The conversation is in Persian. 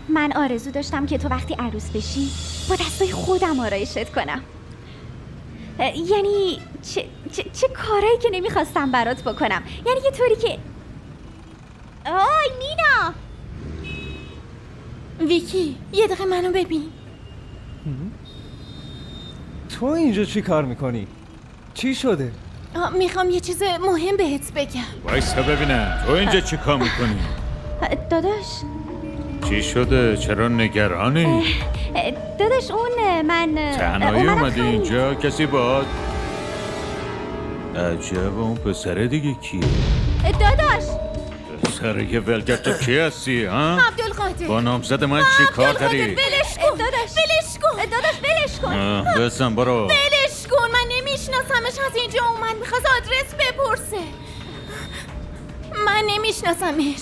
من آرزو داشتم که تو وقتی عروس بشی با دستای خودم آرایشت کنم. یعنی چه کارایی که نمیخواستم برات بکنم. یعنی یه طوری که آی نینا. ویکی یه دقیقه منو ببین. تو اینجا چی کار میکنی؟ چی شده؟ میخوام یه چیز مهم بهت بگم. وایسا ببینم تو اینجا چی کار میکنی؟ داداش چی شده؟ چرا نگرانی؟ داداش من تنهایی اومدم اومدی اینجا؟ کسی باد؟ عجب اون پسره دیگه کیه؟ داداش پسره که ولگرد تو کی هستی ها؟ عبدالقادر با نامزد من چی کار داری؟ ولش کن داداش ولش کن. بسن برو ولش کن. من نمیشناسمش. از اینجا اومد میخواست آدرس بپرسه. من نمیشناسمش.